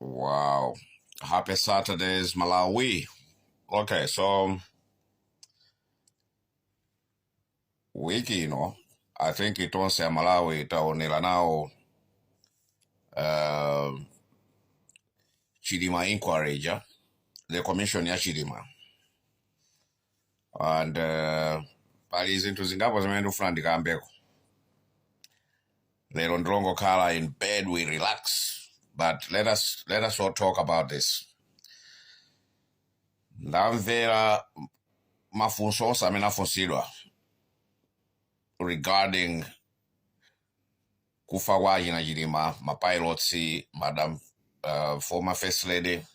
Wow. Happy Saturdays, Malawi. Okay, so wiki I think itonse ya Malawi itaonela nao uh, Chilima inquiry the commission ya Chilima and pali zinthu zingapo zimene ndikufuna ndikambeko lero ndilongo khala in bed, we relax, but let us all talk about this. Ndamvera mafunso onse amene afunsidwa regarding kufa kwa Achina Chilima, mapilots, madam former first lady,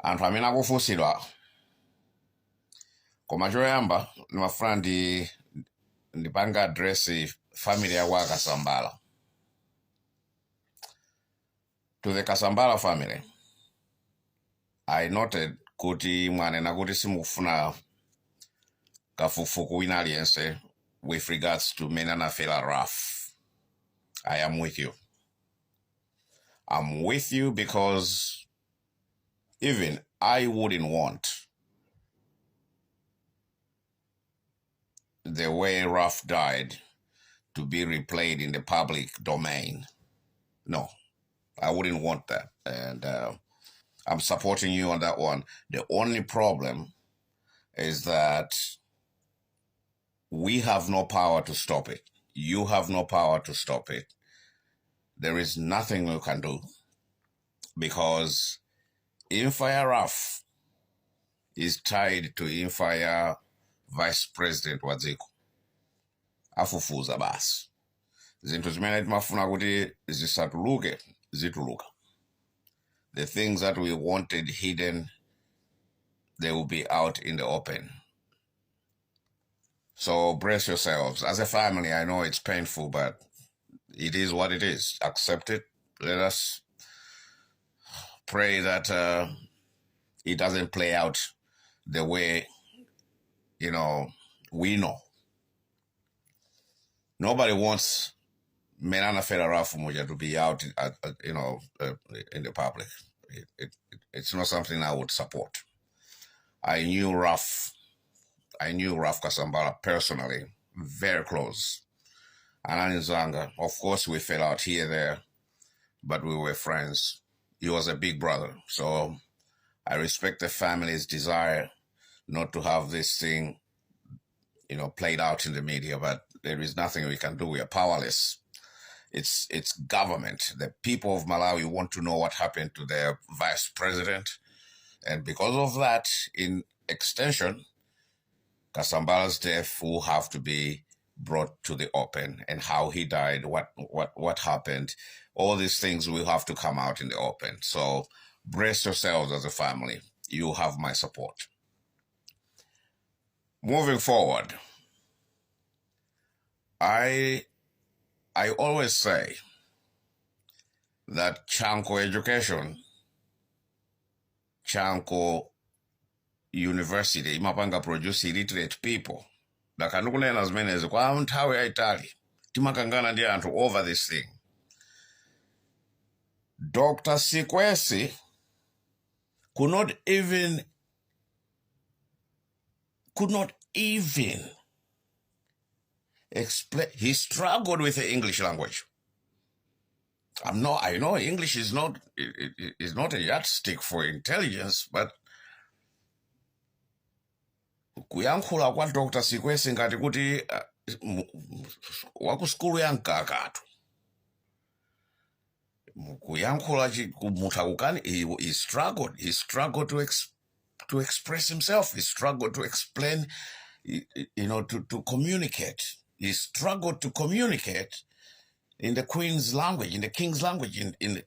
anthu amene akufunsidwa. Koma choyamba ndimafuna ndipanga address family ya kwa Kasambala. To the Kasambala family, I noted kuti mwanena kuti simufuna kafukufuku wina aliyense with regards to Menana Fela Raf. I am with you. I'm with you because even I wouldn't want the way Raf died to be replayed in the public domain. No, I wouldn't want that. And I'm supporting you on that one. The only problem is that we have no power to stop it. You have no power to stop it. There is nothing you can do because Infire Raf is tied to Infire Vice President Wadziko. Afufuza basi. Zinthu zimene timafuna kuti zisatuluke, zituluka. The things that we wanted hidden, they will be out in the open. So brace yourselves. As a family, I know it's painful, but it is what it is. Accept it. Let us pray that it doesn't play out the way, we know. Nobody wants Menana Fela Raf to be out, in the public. It's not something I would support. I knew Raf Kasambala personally, very close. And Zanga, of course, we fell out here there, but we were friends. He was a big brother. So I respect the family's desire not to have this thing, played out in the media, but there is nothing we can do. We are powerless. It's government. The people of Malawi want to know what happened to their vice president. And because of that, in extension, Kasambala's death will have to be brought to the open, and how he died, what happened. All these things will have to come out in the open. So brace yourselves as a family. You have my support. Moving forward, I always say that Chanko education, Chanko University, imapanga produce illiterate people. Dakandukunena as many as kwa nthawi yaitali timakangana ndi anthu over this thing. Dr. Sikwesi could not even explain. He struggled with the English language. I know English is not a yardstick for intelligence, but kuyankhula kwa Dr. Sikwesi ngati kuti waku skulu ya mkakatu. Kuyankhula mutakukani, he struggled. He struggled to express himself. He struggled to explain, to communicate. He struggled to communicate in the Queen's language, in the King's language, in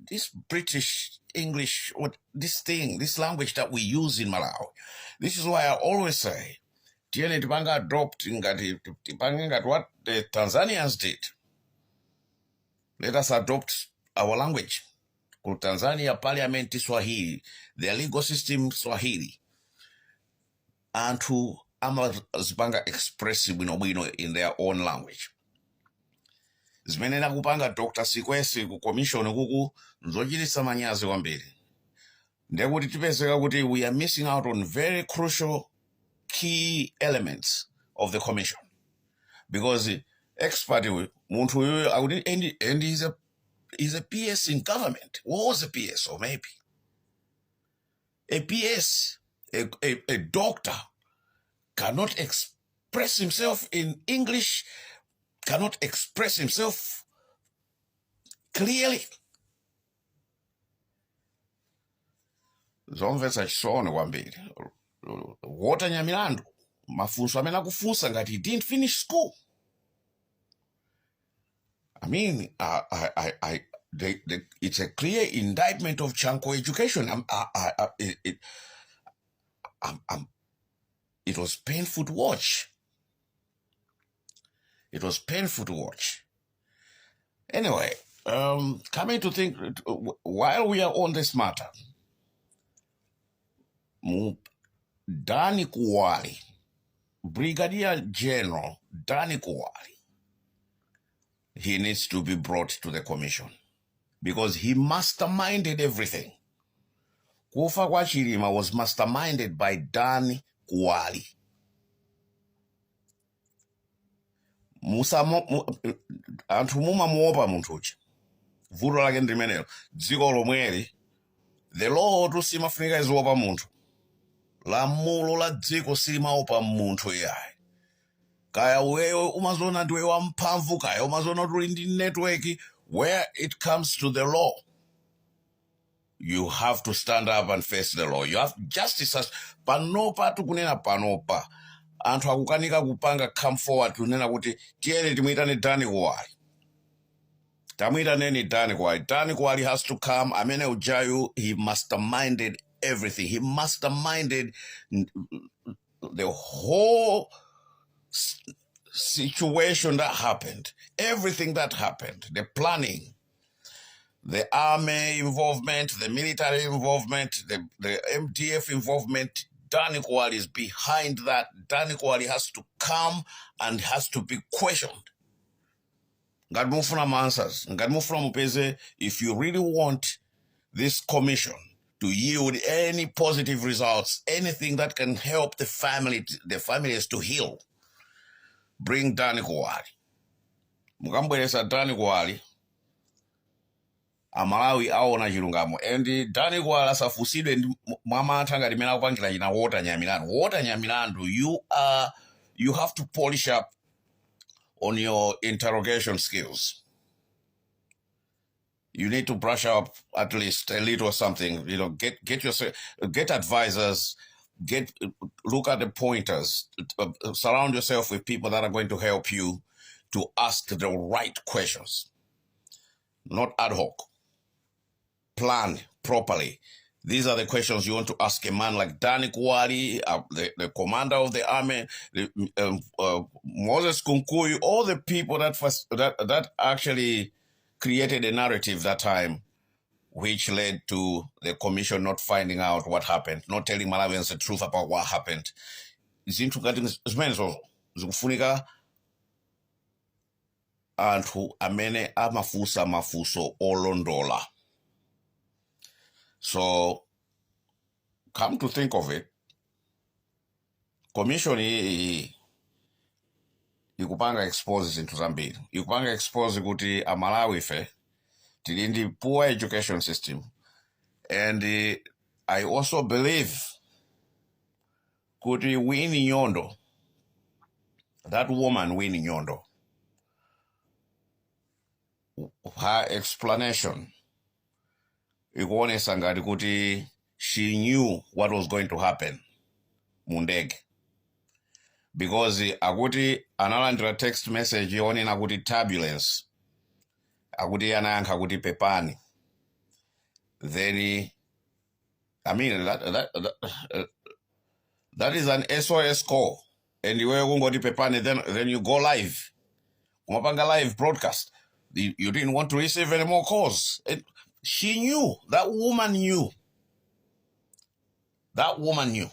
this British English, this language that we use in Malawi. This is why I always say, tiene tipanga adopt what the Tanzanians did. Let us adopt our language. Tanzania Parliament is Swahili, their legal system Swahili, and to Amazbanga expressive in their own language. zimene nakupanga Dr. Sikwesi ku commission kuku nzochititsa manyazi kwambiri. Ndekuti tipezeka kuti we are missing out on very crucial key elements of the commission. Because expert muntu and he's a PS in government. Was a PS or maybe. A PS, a doctor cannot express himself in English, cannot express himself clearly. Zomvetsa chisoni kwambiri. Wota nyamilandu mafunso amene akufunsa ngati he didn't finish school. I mean, it's a clear indictment of Chanko education. It was painful to watch. It was painful to watch. Anyway, coming to think, while we are on this matter, Dani Kuwali, Brigadier General Dani Kuwali, he needs to be brought to the commission because he masterminded everything. Kufa kwa Chilima was masterminded by Dani Kuwali. Anthu mumamuopa munthuchi vuto lake ndimenelo dziko lomweli the law simafunika iziopa munthu, lamulo la dziko silimaopa munthu yayi. Kaya wewe umazona ndiwe wamphamvu, kaya umazona uli ndi network, where it comes to the law, you have to stand up and face the law. You have justice. Panopa tukunena panopa anthu akukanika kupanga come forward kunena kuti tiyeni timuitane Dani Kuwali. Tamuitaneni Dani Kuwali. Dani Kuwali has to come. Amene ujayu, he masterminded everything. He masterminded the whole situation that happened, everything that happened, the planning, the army involvement, the military involvement, the MDF involvement. Dani Kuwali is behind that. Dani Kuwali has to come and has to be questioned. Ngadmufuna answers. Ngadmufuna mupeze, if you really want this commission to yield any positive results, anything that can help the families to heal, bring Dani Kuwali. Mukambweresa Dani Kuwali, Amalawi aona chilungamo. And Dani Kuwali asafusidwe mwamantha ngati mena kupangira china wota nyamilandu. Wota nyamilandu, you have to polish up on your interrogation skills. You need to brush up at least a little something. You know, get advisors, look at the pointers, surround yourself with people that are going to help you to ask the right questions, not ad hoc. Plan properly. These are the questions you want to ask a man like Dani Kuwali, the commander of the army, Moses Kunkuyu, all the people that actually created a narrative that time, which led to the commission not finding out what happened, not telling Malawians the truth about what happened. Zikufunika anthu amene amafusa mafuso olondola. So, come to think of it, commission ikupanga expose into zambiri. Ikupanga expose kuti Amalawi fe tilindi poor education system. And I also believe kuti Winnie Nyondo, that woman Winnie Nyondo, her explanation ikuonesa ngati kuti she knew what was going to happen mundege, because akuti analandira text message yonena kuti turbulence, akuti anayankha kuti pepani. Then I mean that is an SOS call, and you kungoti pepani, then you go live, umapanga live broadcast. You didn't want to receive any more calls. She knew. That woman knew. That woman knew.